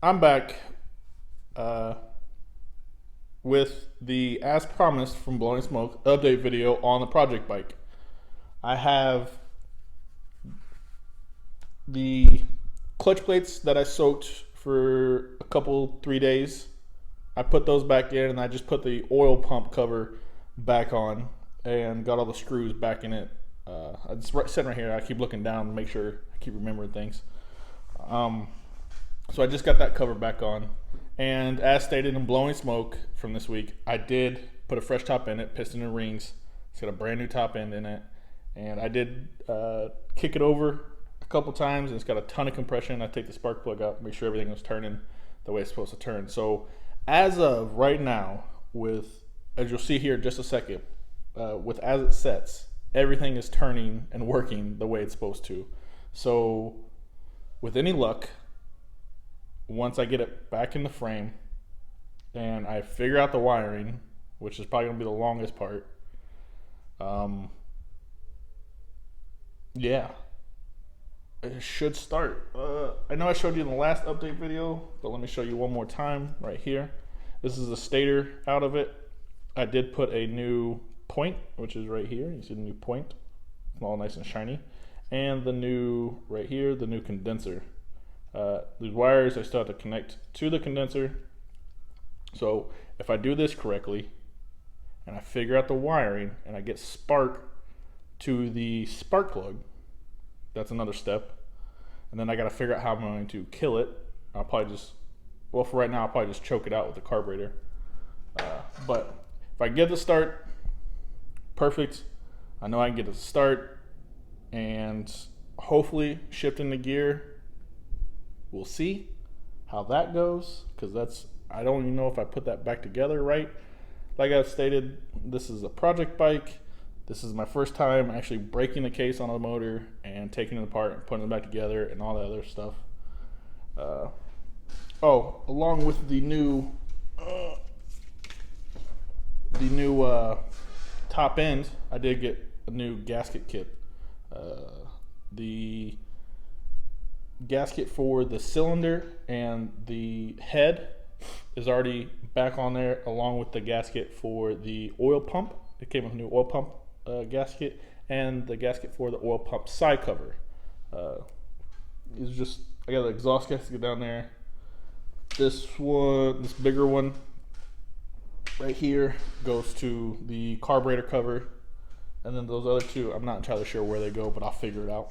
I'm back with the as promised from Blowing Smoke update video on the project bike. I have the clutch plates that I soaked for a couple 3 days. I put those back in and I just put the oil pump cover back on and got all the screws back in it. It's sitting right here. I keep looking down to make sure I keep remembering things. So I just got that cover back on. And as stated in Blowing Smoke from this week, I did put a fresh top in it, piston and rings. It's got a brand new top end in it. And I did kick it over a couple times, and it's got a ton of compression. I take the spark plug out, make sure everything was turning the way it's supposed to turn. So as of right now, with, as you'll see here in just a second, with as it sets, everything is turning and working the way it's supposed to. So with any luck, once I get it back in the frame and I figure out the wiring, which is probably gonna be the longest part, yeah, it should start. I know I showed you in the last update video, but let me show you one more time right here. This is the stator out of it. I did put a new point, which is right here. You see the new point, it's all nice and shiny, and the new right here, the new condenser. These wires I still have to connect to the condenser. So if I do this correctly and I figure out the wiring and I get spark to the spark plug, that's another step. And then I got to figure out how I'm going to kill it. I'll probably just, well, for right now, I'll probably just choke it out with the carburetor. But if I get the start, perfect. I know I can get it to start and hopefully shift into gear. We'll see how that goes, because that's, I don't even know if I put that back together right. Like I've stated, this is a project bike. This is my first time actually breaking the case on a motor and taking it apart and putting it back together and all that other stuff. Along with the new top end, I did get a new gasket kit. The gasket for the cylinder and the head is already back on there, along with the gasket for the oil pump. It came with a new oil pump gasket, and the gasket for the oil pump side cover. It's just, I got the exhaust gasket down there. This one, this bigger one right here, goes to the carburetor cover, and then those other two, I'm not entirely sure where they go, but I'll figure it out.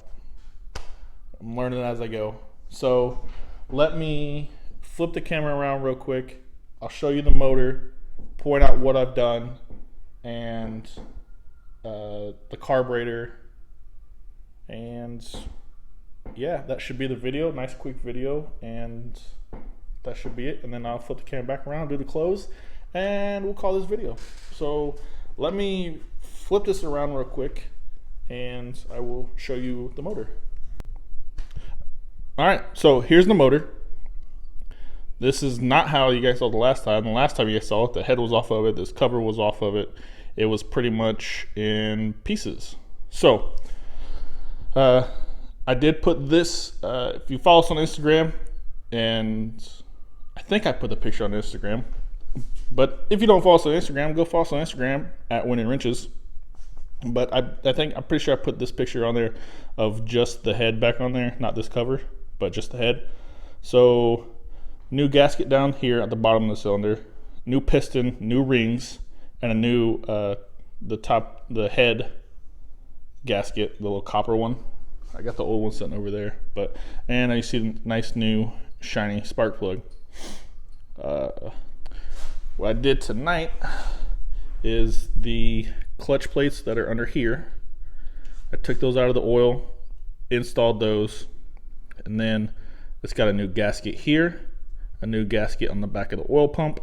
I'm learning as I go. So let me flip the camera around real quick. I'll show you the motor, point out what I've done, and the carburetor, and yeah, that should be the video. Nice quick video, and that should be it. And then I'll flip the camera back around, do the close, and we'll call this video. So let me flip this around real quick and I will show you the motor. All right, so here's the motor. This is not how you guys saw the last time. The last time you guys saw it, the head was off of it, this cover was off of it. It was pretty much in pieces. So I did put this, if you follow us on Instagram, and I think I put the picture on Instagram, but if you don't follow us on Instagram, go follow us on Instagram at Winning Wrenches. But I'm pretty sure I put this picture on there of just the head back on there, not this cover, but just the head. So new gasket down here at the bottom of the cylinder, new piston, new rings, and a new the head gasket, the little copper one. I got the old one sitting over there, and you see the nice new shiny spark plug. What I did tonight is the clutch plates that are under here. I took those out of the oil, installed those, and then it's got a new gasket here, a new gasket on the back of the oil pump,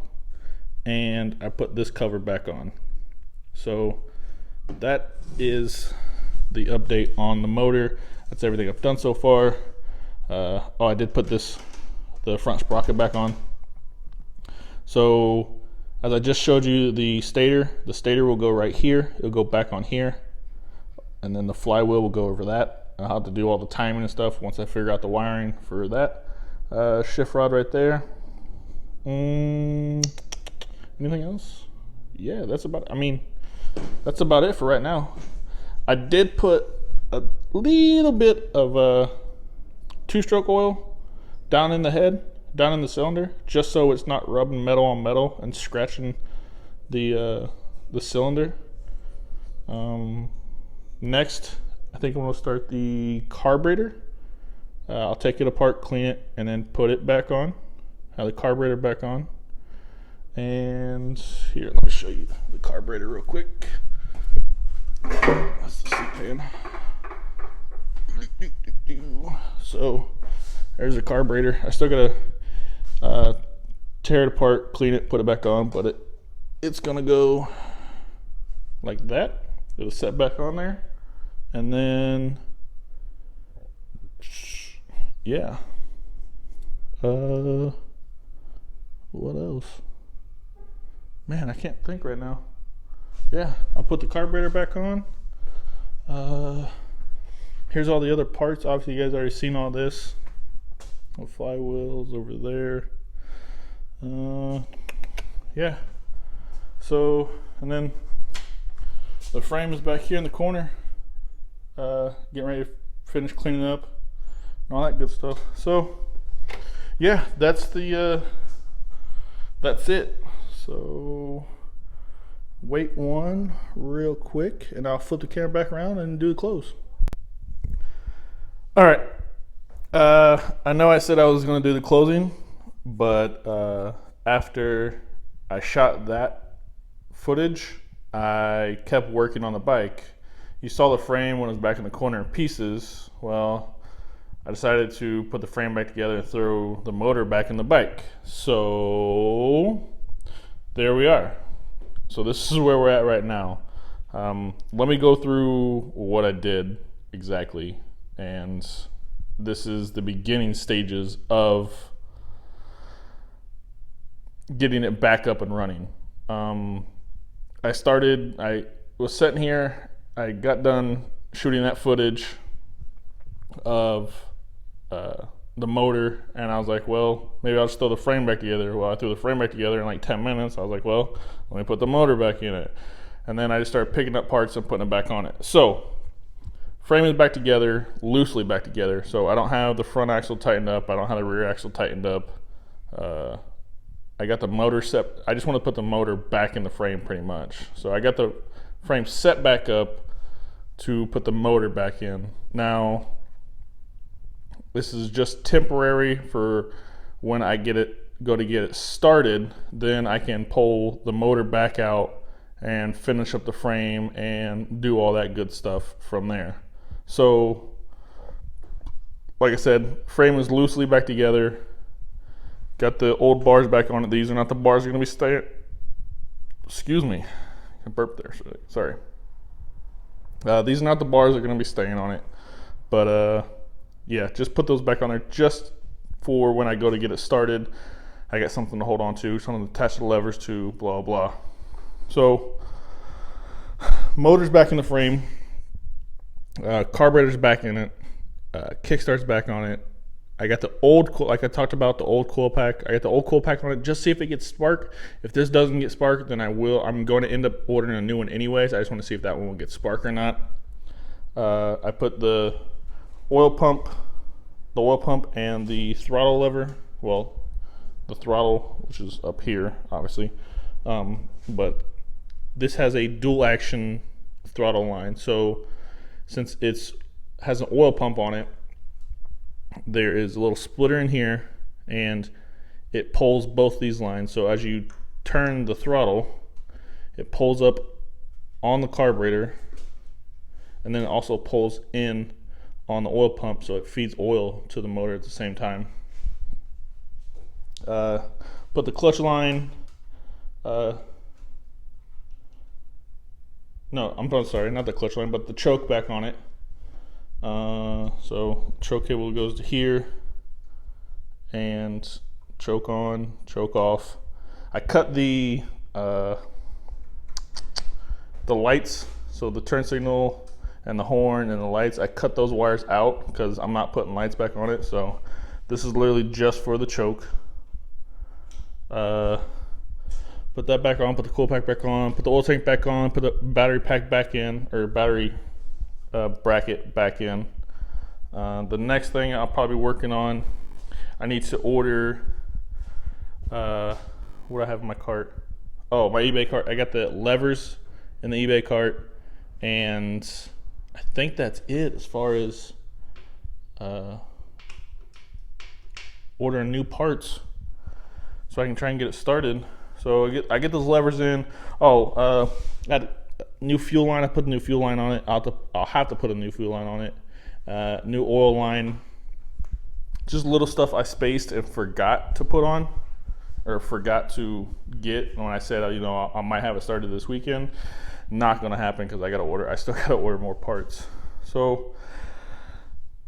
and I put this cover back on. So that is the update on the motor. That's everything I've done so far. I did put the front sprocket back on. So as I just showed you the stator will go right here. It'll go back on here, and then the flywheel will go over that. I'll have to do all the timing and stuff once I figure out the wiring for that. Shift rod right there. Anything else? Yeah, that's about it for right now. I did put a little bit of two-stroke oil down in the head, down in the cylinder, just so it's not rubbing metal on metal and scratching the cylinder. Next, I think I'm gonna start the carburetor. I'll take it apart, clean it, and then put it back on. Have the carburetor back on. And here, let me show you the carburetor real quick. That's the seat pan. So there's the carburetor. I still gotta tear it apart, clean it, put it back on, but it's gonna go like that. It'll set back on there, and then yeah. What else? Man, I can't think right now. Yeah, I'll put the carburetor back on. Here's all the other parts. Obviously, you guys already seen all this. The flywheels over there. Yeah. So, and then the frame is back here in the corner. Getting ready to finish cleaning up and all that good stuff. So, yeah, that's it. So, wait one real quick, and I'll flip the camera back around and do the close. All right. I know I said I was going to do the closing, but after I shot that footage, I kept working on the bike. You saw the frame when it was back in the corner in pieces. Well, I decided to put the frame back together and throw the motor back in the bike. So there we are. So this is where we're at right now. Let me go through what I did exactly. And this is the beginning stages of getting it back up and running. I was sitting here, I got done shooting that footage of the motor, and I was like, well, maybe I'll just throw the frame back together. Well, I threw the frame back together in like 10 minutes. I was like, well, let me put the motor back in it. And then I just started picking up parts and putting it back on it. So, frame is back together, loosely back together. So I don't have the front axle tightened up. I don't have the rear axle tightened up. I got the motor set. I just want to put the motor back in the frame pretty much. So I got the frame set back up to put the motor back in. Now, this is just temporary for when I go to get it started. Then I can pull the motor back out and finish up the frame and do all that good stuff from there. So, like I said, frame is loosely back together. Got the old bars back on it. These are not the bars that are going to be staying. Excuse me. I burped there. Sorry. These are not the bars that are going to be staying on it. But, yeah, just put those back on there just for when I go to get it started. I got something to hold on to, something to attach the levers to, blah, blah. So, motor's back in the frame. Carburetor's back in it. Kickstart's back on it. I got the old, like I talked about, the old coil pack. I got the old coil pack on it just see if it gets spark. If this doesn't get spark, then I'm going to end up ordering a new one anyways. I just want to see if that one will get spark or not. I put the oil pump and the throttle lever. Well, the throttle, which is up here, obviously. But this has a dual action throttle line. So since it has an oil pump on it, there is a little splitter in here, and it pulls both these lines. So as you turn the throttle, it pulls up on the carburetor, and then it also pulls in on the oil pump, so it feeds oil to the motor at the same time. Put the clutch line, no, I'm sorry, not the clutch line, but the choke back on it. So choke cable goes to here, and choke on, choke off. I cut the lights, so the turn signal and the horn and the lights, I cut those wires out because I'm not putting lights back on it. So This is literally just for the choke. Put that back on, put the coil pack back on, put the oil tank back on, put the battery pack back in, or battery bracket back in. The next thing I'll probably be working on, I need to order, what do I have in my cart? Oh, my eBay cart. I got the levers in the eBay cart, and I think that's it as far as ordering new parts so I can try and get it started. So I get those levers in. Oh, got a new fuel line. I put a new fuel line on it. I'll have to put a new fuel line on it. New oil line. Just little stuff I spaced and forgot to put on, or forgot to get when I said, you know, I might have it started this weekend. Not gonna happen because I still gotta order more parts. So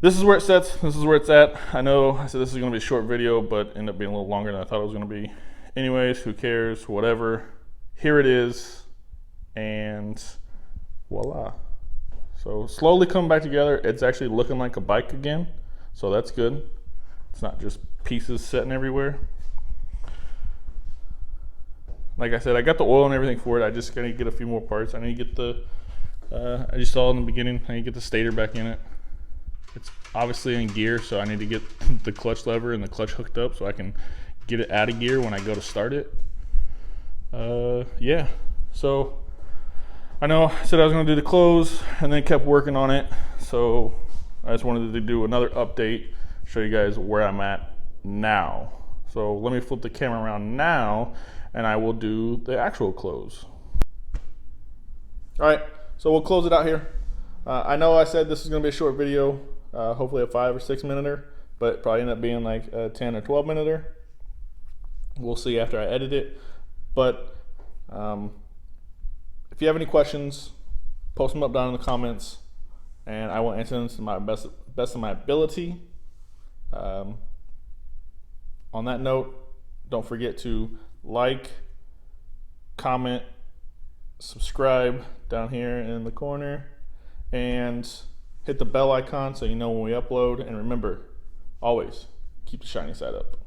this is where it sits. This is where it's at. I know I said this is gonna be a short video, but ended up being a little longer than I thought it was gonna be. Anyways, who cares? Whatever. Here it is, and voila. So slowly coming back together. It's actually looking like a bike again, so that's good. It's not just pieces sitting everywhere. Like I said, I got the oil and everything for it. I just gotta get a few more parts. I need to get the, I just saw in the beginning, I need to get the stator back in it. It's obviously in gear, so I need to get the clutch lever and the clutch hooked up so I can get it out of gear when I go to start it. Yeah, so I know I said I was gonna do the close and then kept working on it. So I just wanted to do another update, show you guys where I'm at now. So let me flip the camera around now and I will do the actual close. All right, so we'll close it out here. I know I said this is gonna be a short video, hopefully a 5 or 6 minute, but probably end up being like a 10 or 12 minute. We'll see after I edit it. But if you have any questions, post them up down in the comments and I will answer them to my best of my ability. On that note, don't forget to like, comment, subscribe down here in the corner, and hit the bell icon so you know when we upload. And remember, always keep the shiny side up.